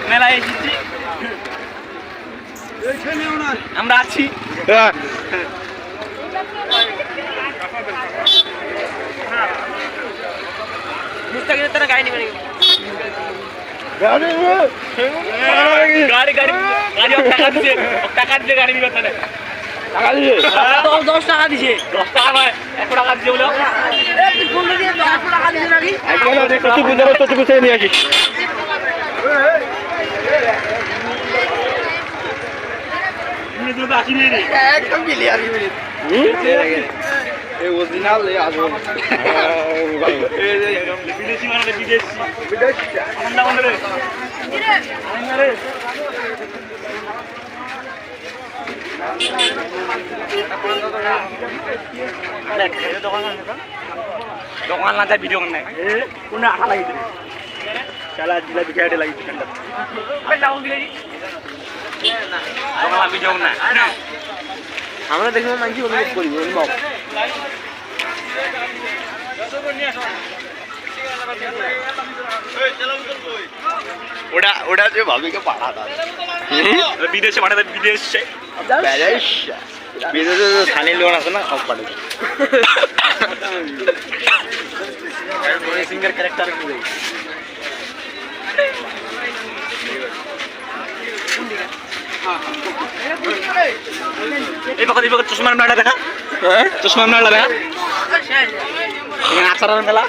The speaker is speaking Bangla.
মেলায় এসেছি, আমরা আছি। গাড়ি গাড়ি গাড়ি গাড়ি টাকা দিছে, টাকা দিয়ে গাড়ি নিবে। টাকা দিছে 10 টাকা দিছে, 10 টাকা নয় 100 টাকা দিছে বলে। নিয়ে আসি। একদম ক্লিয়ার অরিজিনাল আসবো বিদেশি মানে বিদেশি দোকান না ভিডিও নাই কোন আঠা লাগিয়ে চালা জিলা বিঘাটে লাগিয়েছে ভিডিও না আমরা দেখবো মানছি অনুভব করি অনুভব। ওটা ওটা যে ভাবিকে পাঠাতা বিদেশে পাঠাতে, বিদেশে বিদেশে সানি লোন আছে না সব পাঠাতে সিঙ্গার ক্যারেক্টার অনুযায়ী। এই পাখা দিবে চশমার মেলা দেখা, চশমার মেলা দেখা এখানে আচারের মেলা।